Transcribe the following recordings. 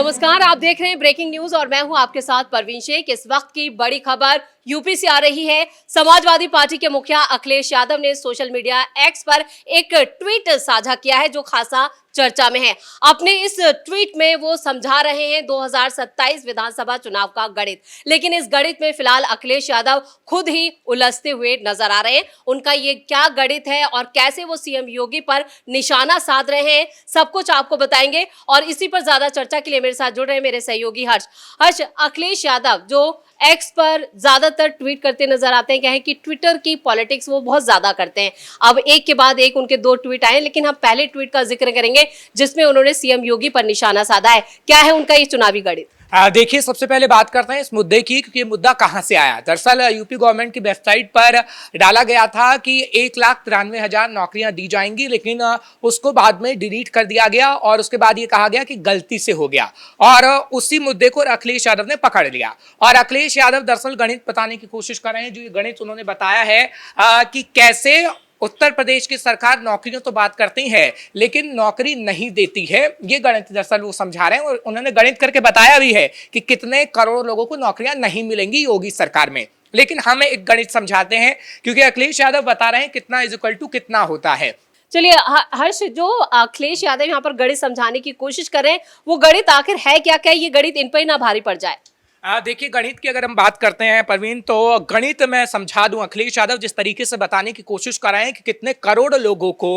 नमस्कार, आप देख रहे हैं ब्रेकिंग न्यूज और मैं हूं आपके साथ परवीन शेख। इस वक्त की बड़ी खबर यूपी से आ रही है। समाजवादी पार्टी के मुखिया अखिलेश यादव ने सोशल मीडिया एक्स पर एक ट्वीट साझा किया है जो खासा चर्चा में है। अपने इस ट्वीट में वो समझा रहे हैं 2027 विधानसभा चुनाव का गणित, लेकिन इस गणित में फिलहाल अखिलेश यादव खुद ही उलझते हुए नजर आ रहे हैं। उनका ये क्या गणित है और कैसे वो सीएम योगी पर निशाना साध रहे हैं, सब कुछ आपको बताएंगे। और इसी पर ज्यादा चर्चा के लिए मेरे साथ जुड़ रहे हैं मेरे सहयोगी हर्ष। अखिलेश यादव जो एक्स पर ज्यादातर ट्वीट करते नजर आते हैं, क्या है कि ट्विटर की पॉलिटिक्स वो बहुत ज्यादा करते हैं। अब एक के बाद एक उनके दो ट्वीट आए, लेकिन हम पहले ट्वीट का जिक्र करेंगे जिसमें उन्होंने सीएम योगी पर निशाना साधा है। क्या है उनका ये चुनावी गणित? देखिए, सबसे पहले बात करते हैं इस मुद्दे की, क्योंकि ये मुद्दा कहां से आया। दरअसल यूपी गवर्नमेंट की वेबसाइट पर डाला गया था कि 1,93,000 नौकरियां दी जाएंगी, लेकिन उसको बाद में डिलीट कर दिया गया और उसके बाद ये कहा गया कि गलती से हो गया। और उसी मुद्दे को अखिलेश यादव ने पकड़ लिया और अखिलेश यादव दरअसल गणित बताने की कोशिश कर रहे हैं। जो ये गणित उन्होंने बताया है कि कैसे उत्तर प्रदेश की सरकार नौकरियों तो बात करती है लेकिन नौकरी नहीं देती है। ये गणित दरअसल वो समझा रहे हैं और उन्होंने गणित करके बताया भी है कि कितने करोड़ लोगों को नौकरियां नहीं मिलेंगी योगी सरकार में। लेकिन हम एक गणित समझाते हैं, क्योंकि अखिलेश यादव बता रहे हैं कितना इज इक्वल टू कितना होता है। चलिए हर्ष, जो अखिलेश यादव यहाँ पर गणित समझाने की कोशिश कर रहे हैं, वो गणित आखिर है क्या? क्या ये गणित इन पर ही ना भारी पड़ जाए? देखिए, गणित की अगर हम बात करते हैं परवीन, तो गणित मैं समझा दूं। अखिलेश यादव जिस तरीके से बताने की कोशिश कर रहे हैं कि कितने करोड़ लोगों को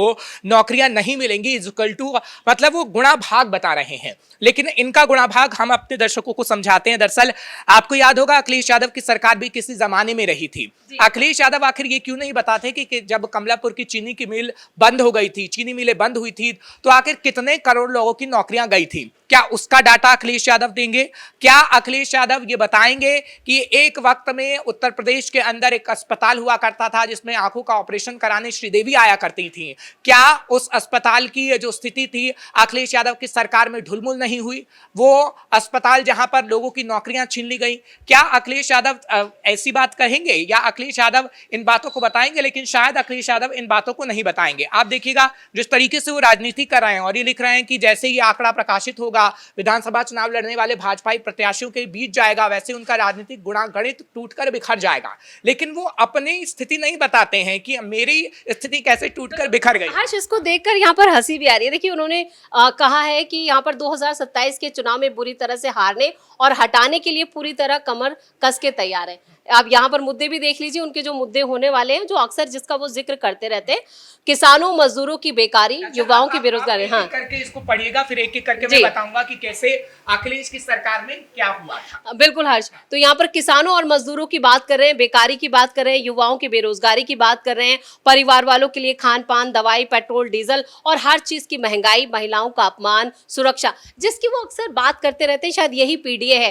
नौकरियां नहीं मिलेंगी इज इक्वल टू, मतलब वो गुणा भाग बता रहे हैं। लेकिन इनका गुणा भाग हम अपने दर्शकों को समझाते हैं। दरअसल आपको याद होगा अखिलेश यादव की सरकार भी किसी जमाने में रही थी। अखिलेश यादव आखिर ये क्यों नहीं बताते कि जब कमलापुर की चीनी की मिल बंद हो गई थी, चीनी मिलें बंद हुई थी, तो आखिर कितने करोड़ लोगों की नौकरियां गई थी? क्या उसका डाटा अखिलेश यादव देंगे? क्या अखिलेश यादव ये बताएंगे कि एक वक्त में उत्तर प्रदेश के अंदर एक अस्पताल हुआ करता था जिसमें आंखों का ऑपरेशन कराने श्रीदेवी आया करती थी? क्या उस अस्पताल की जो स्थिति थी अखिलेश यादव की सरकार में ढुलमुल नहीं हुई? वो अस्पताल जहां पर लोगों की नौकरियां छीन ली गई, क्या अखिलेश यादव ऐसी बात कहेंगे? या अखिलेश यादव इन बातों को बताएंगे? लेकिन शायद अखिलेश यादव इन बातों को नहीं बताएंगे। आप देखिएगा जिस तरीके से वो राजनीति कर रहे हैं और ये लिख रहे हैं कि जैसे ये आंकड़ा प्रकाशित होगा विधानसभा चुनाव लड़ने वाले भाजपाई प्रत्याशियों के बीच जाएगा, वैसे उनका राजनीतिक गणित टूटकर बिखर जाएगा। लेकिन वो अपनी स्थिति नहीं बताते हैं कि मेरी स्थिति कैसे टूटकर बिखर गई। हर्ष, इसको देखकर यहाँ पर हंसी भी आ रही है। देखिए, उन्होंने कहा है कि यहाँ पर 2027 के चुनाव में बुरी तरह से हारने और हटाने के लिए पूरी तरह कमर कस के तैयार है। आप यहाँ पर मुद्दे भी देख लीजिए, उनके जो मुद्दे होने वाले हैं, जो अक्सर जिसका वो जिक्र करते रहते हैं, किसानों मजदूरों की बेकारी, युवाओं की बेरोजगारी। हाँ, करके इसको पढ़िएगा, फिर एक एक करके मैं बताऊंगा कि कैसे अखिलेश की सरकार में क्या हुआ था। बिल्कुल हर्ष, तो यहाँ पर किसानों और मजदूरों की बात कर रहे हैं, बेकारी की बात कर रहे हैं, युवाओं की बेरोजगारी की बात कर रहे हैं, परिवार वालों के लिए खान पान, दवाई, पेट्रोल, डीजल और हर चीज की महंगाई, महिलाओं का अपमान, सुरक्षा, जिसकी वो अक्सर बात करते रहते हैं। शायद यही पीडीए है।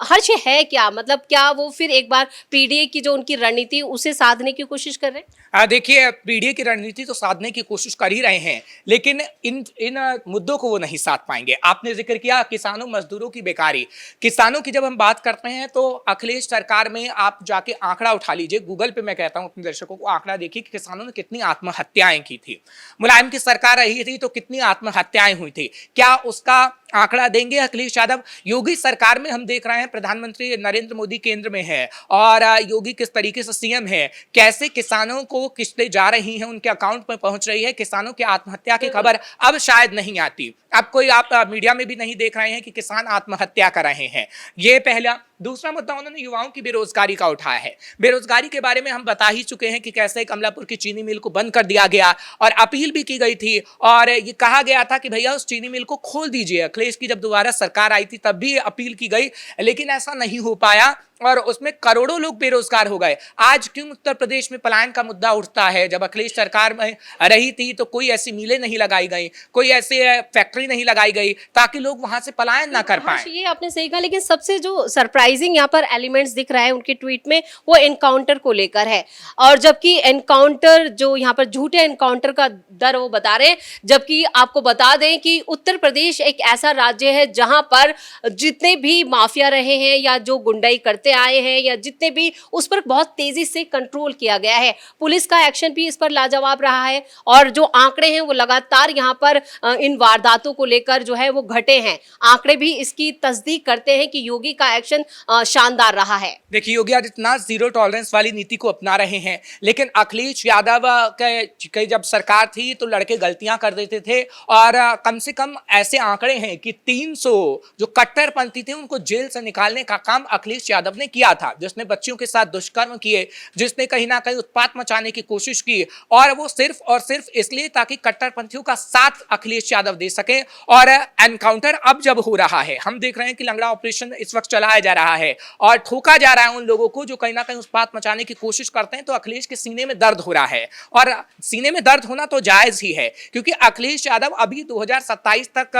हर्ष, है क्या? मतलब क्या वो फिर एक बार पीडीए की जो उनकी रणनीति उसे साधने की कोशिश कर रहे हैं? देखिए, पीडीए की रणनीति तो साधने की कोशिश कर ही रहे हैं, लेकिन इन मुद्दों को वो नहीं साध पाएंगे। आपने जिक्र किया किसानों मजदूरों की बेकारी। किसानों की जब हम बात करते हैं तो अखिलेश सरकार में आप जाके आंकड़ा उठा लीजिए, गूगल पे मैं कहता हूं अपने दर्शकों को आंकड़ा देखिए कि किसानों ने कितनी आत्महत्याएं की थी। मुलायम की सरकार रही थी तो कितनी आत्महत्याएं हुई थी। क्या उसका आंकड़ा देंगे अखिलेश यादव? योगी सरकार में हम देख रहे हैं प्रधानमंत्री नरेंद्र मोदी केंद्र में है और योगी किस तरीके से सीएम है, कैसे किसानों को किस्तें जा रही हैं, उनके अकाउंट में पहुंच रही है। किसानों की आत्महत्या की खबर अब शायद नहीं आती। अब कोई आप मीडिया में भी नहीं देख रहे हैं कि किसान आत्महत्या कर रहे हैं। ये पहला। दूसरा मुद्दा उन्होंने युवाओं की बेरोजगारी का उठाया है। बेरोजगारी के बारे में हम बता ही चुके हैं कि कैसे कमलापुर की चीनी मिल को बंद कर दिया गया और अपील भी की गई थी और ये कहा गया था कि भैया उस चीनी मिल को खोल दीजिए। अखिलेश की जब दोबारा सरकार आई थी तब भी अपील की गई, लेकिन ऐसा नहीं हो पाया और उसमें करोड़ों लोग बेरोजगार हो गए। आज क्यों उत्तर प्रदेश में पलायन का मुद्दा उठता है? जब अखिलेश सरकार में रही थी तो कोई ऐसी मिलें नहीं लगाई गई, कोई ऐसे फैक्ट्री नहीं लगाई गई ताकि लोग वहां से पलायन ना कर पाए। ये आपने सही कहा, लेकिन सबसे जो सरप्राइजिंग यहाँ पर एलिमेंट्स दिख रहा है उनके ट्वीट में, वो एनकाउंटर को लेकर है। और जबकि एनकाउंटर जो यहाँ पर झूठे एनकाउंटर का दर वो बता रहे हैं, जबकि आपको बता दें कि उत्तर प्रदेश एक ऐसा राज्य है जहां पर जितने भी माफिया रहे हैं या जो गुंडाई करते चलते आए हैं या जितने भी, उस पर बहुत तेजी से कंट्रोल किया गया है। पुलिस का एक्शन भी इस पर लाजवाब रहा है और जो आंकड़े हैं वो लगातार यहाँ पर इन वारदातों को लेकर जो है वो घटे हैं। आंकड़े भी इसकी तस्दीक करते हैं कि योगी का एक्शन शानदार रहा है। देखिए, योगी आदित्यनाथ जीरो टॉलरेंस वाली नीति को अपना रहे हैं, लेकिन अखिलेश यादव के जब सरकार थी तो लड़के गलतियां कर देते थे और कम से कम ऐसे आंकड़े हैं कि 300 जो कट्टरपंथी थे उनको जेल से निकालने का काम अखिलेश यादव ने किया था, जिसने बच्चियों के साथ दुष्कर्म किए, जिसने कहीं ना कहीं उत्पात मचाने की कोशिश की, और वो सिर्फ और सिर्फ इसलिए ताकि कट्टरपंथियों का साथ अखिलेश यादव दे सके। और एनकाउंटर अब जब हो रहा है, हम देख रहे हैं कि लंगड़ा ऑपरेशन इस वक्त चलाया जा रहा है और ठोका जा रहा है उन लोगों को जो कहीं ना कहीं उत्पात मचाने की कोशिश करते हैं, तो अखिलेश के सीने में दर्द हो रहा है। और सीने में दर्द होना तो जायज ही है, क्योंकि अखिलेश यादव अभी 2027 तक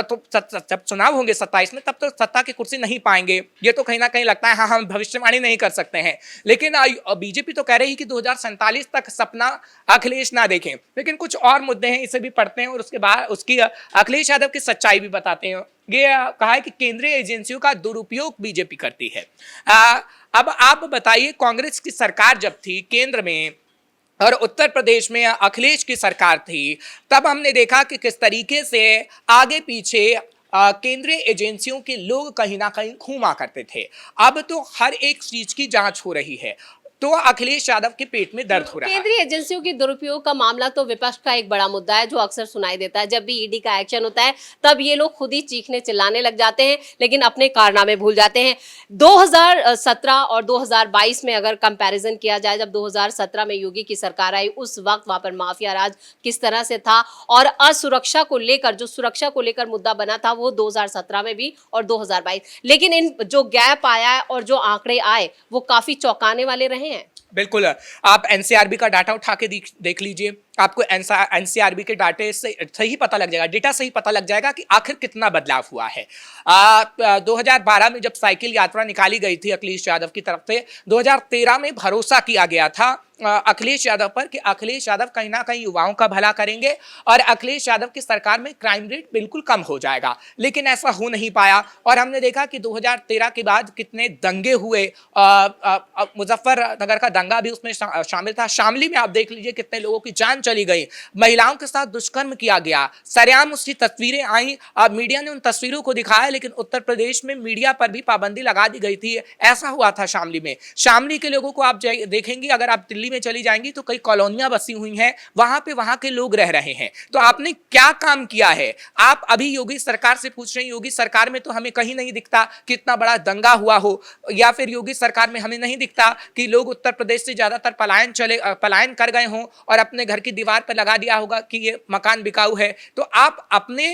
तो जब चुनाव होंगे 27 में, तब तो सत्ता की कुर्सी नहीं पाएंगे। ये तो कहीं ना कहीं लगता है, हाँ, हम भविष्यवाणी नहीं कर सकते हैं, लेकिन बीजेपी तो कह रही है कि 2047 तक सपना अखिलेश ना देखें। लेकिन कुछ और मुद्दे हैं, इसे भी पढ़ते हैं और उसके बाद उसकी अखिलेश यादव की सच्चाई भी बताते हैं। ये कहा है कि केंद्रीय एजेंसियों का दुरुपयोग बीजेपी करती है। अब आप बताइए, कांग्रेस की सरकार जब थी केंद्र में और उत्तर प्रदेश में अखिलेश की सरकार थी, तब हमने देखा कि किस तरीके से आगे पीछे केंद्रीय एजेंसियों के लोग कहीं ना कहीं घूमा करते थे। अब तो हर एक चीज की जांच हो रही है, तो अखिलेश यादव के पेट में दर्द हो रहा है। केंद्रीय एजेंसियों की दुरुपयोग का मामला तो विपक्ष का एक बड़ा मुद्दा है जो अक्सर सुनाई देता है। जब भी ईडी का एक्शन होता है तब ये लोग खुद ही चीखने चिल्लाने लग जाते हैं, लेकिन अपने कारनामे भूल जाते हैं। 2017 और 2022 में अगर कंपैरिजन किया जाए, जब 2017 में योगी की सरकार आई, उस वक्त वहां पर माफिया राज किस तरह से था और असुरक्षा को लेकर, जो सुरक्षा को लेकर मुद्दा बना था, वो 2017 में भी और 2022। लेकिन इन जो गैप आया है और जो आंकड़े आए वो काफी चौंकाने वाले रहे हैं। बिल्कुल, आप एनसीआरबी का डाटा उठा के देख लीजिए, आपको एनसीआरबी के डाटे से ही पता लग जाएगा, डेटा से ही पता लग जाएगा कि आखिर कितना बदलाव हुआ है। 2012 में जब साइकिल यात्रा निकाली गई थी अखिलेश यादव की तरफ से, 2013 में भरोसा किया गया था अखिलेश यादव पर कि अखिलेश यादव कहीं ना कहीं युवाओं का भला करेंगे और अखिलेश यादव की सरकार में क्राइम रेट बिल्कुल कम हो जाएगा, लेकिन ऐसा हो नहीं पाया। और हमने देखा कि 2013 के बाद कितने दंगे हुए, मुजफ्फरनगर का दंगा भी उसमें शामिल था। शामली में आप देख लीजिए कितने लोगों की जान चली गई, महिलाओं के साथ दुष्कर्म किया गया, सरेआम उसकी तस्वीरें आई, मीडिया ने उन तस्वीरों को दिखाया, लेकिन उत्तर प्रदेश में मीडिया पर भी पाबंदी लगा दी गई थी। ऐसा हुआ था शामली में। शामली के लोगों को आप देखेंगे, अगर आप दिल्ली में चली जाएंगी तो कई कॉलोनियां बसी हुई हैं, वहां पे वहां के लोग रह रहे हैं। तो आपने क्या काम किया है? आप अभी योगी सरकार से पूछ रहे हैं, योगी सरकार में तो हमें कहीं नहीं दिखता कि इतना बड़ा दंगा हुआ हो, या फिर योगी सरकार में हमें नहीं दिखता कि लोग उत्तर प्रदेश से ज्यादातर पलायन कर गए हों और अपने घर की दीवार पर लगा दिया होगा कि ये मकान बिकाऊ है। तो आप अपने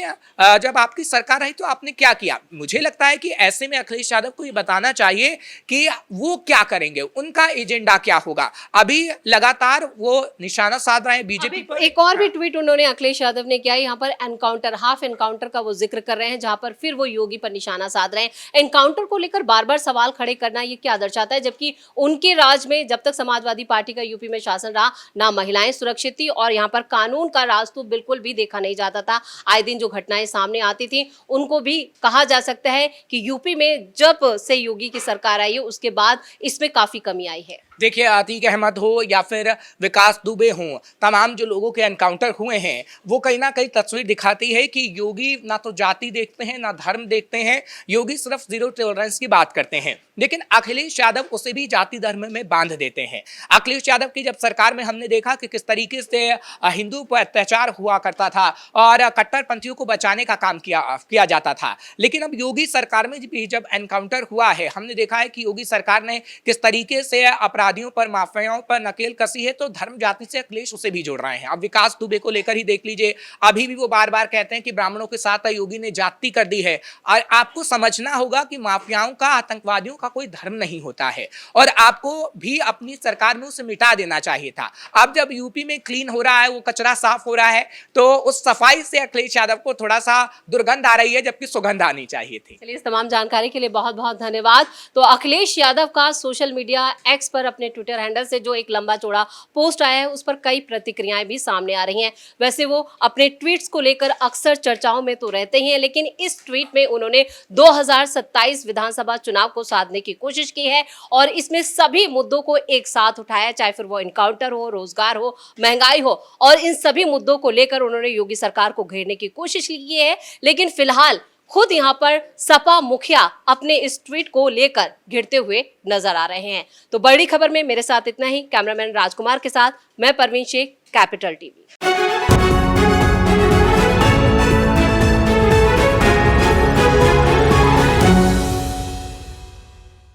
जब आपकी सरकार आई तो आपने क्या किया? मुझे लगता है कि ऐसे में अखिलेश यादव को ये बताना चाहिए कि वो क्या करेंगे, उनका एजेंडा क्या होगा। अभी लगातार वो निशाना साध रहे हैं बीजेपी पर। एक और भी ट्वीट उन्होंने, अखिलेश यादव ने किया, यहाँ पर एनकाउंटर, हाफ एनकाउंटर का वो जिक्र कर रहे हैं, जहां पर फिर वो योगी पर निशाना साध रहे हैं। एनकाउंटर को लेकर बार बार सवाल खड़े करना ये क्या दर्शाता है? जबकि उनके राज में, जब तक समाजवादी पार्टी का यूपी में शासन रहा, ना महिलाएं सुरक्षित थी और यहाँ पर कानून का राज तो बिल्कुल भी देखा नहीं जाता था। आए दिन जो घटनाएं सामने आती थी उनको भी कहा जा सकता है कि यूपी में जब से योगी की सरकार आई है उसके बाद इसमें काफी कमी आई है। देखिए, आतिक अहमद हो या फिर विकास दुबे हों, तमाम जो लोगों के एनकाउंटर हुए हैं वो कहीं ना कहीं तस्वीर दिखाती है कि योगी ना तो जाति देखते हैं ना धर्म देखते हैं, योगी सिर्फ जीरो टॉलरेंस की बात करते हैं। लेकिन अखिलेश यादव उसे भी जाति धर्म में बांध देते हैं। अखिलेश यादव की जब सरकार में हमने देखा कि किस तरीके से हिंदू पर अत्याचार हुआ करता था और कट्टरपंथियों को बचाने का काम किया जाता था। लेकिन अब योगी सरकार में भी जब एनकाउंटर हुआ है, हमने देखा है कि योगी सरकार ने किस तरीके से अपराधियों पर, माफियाओं पर नकेल कसी है, तो धर्म जाति से अखिलेश उसे भी जोड़ रहे हैं। अब विकास दुबे को लेकर ही देख लीजिए, अभी भी वो बार बार कहते हैं कि ब्राह्मणों के साथ योगी ने जाति कर दी है। और आपको समझना होगा कि माफियाओं का, आतंकवादियों का कोई धर्म नहीं होता है और आपको भी अपनी सरकार में उसे मिटा देना चाहिए था। अब जब यूपी में क्लीन हो रहा है, वो कचरा साफ हो रहा है, तो उस सफाई से अखिलेश यादव को थोड़ा सा दुर्गंध आ रही है, जबकि सुगंध आनी चाहिए थी। चलिए, इस तमाम जानकारी के लिए बहुत बहुत धन्यवाद। तो अखिलेश यादव का सोशल मीडिया एक्स पर अपना अपने ट्विटर हैंडल से जो एक लंबा चौड़ा पोस्ट आया है उस पर कई प्रतिक्रियाएं भी सामने आ रही हैं। वैसे वो अपने ट्वीट्स को लेकर अक्सर चर्चाओं में तो रहते ही हैं, लेकिन इस ट्वीट में उन्होंने 2027 विधानसभा चुनाव को साधने की कोशिश की है और इसमें सभी मुद्दों को एक साथ उठाया, चाहे फिर वो इनकाउंटर हो, रोजगार हो, महंगाई हो, और इन सभी मुद्दों को लेकर उन्होंने योगी सरकार को घेरने की कोशिश की है। लेकिन फिलहाल खुद यहां पर सपा मुखिया अपने इस ट्वीट को लेकर घिरते हुए नजर आ रहे हैं। तो बड़ी खबर में मेरे साथ इतना ही। कैमरामैन राजकुमार के साथ मैं परवीन शेख, कैपिटल टीवी।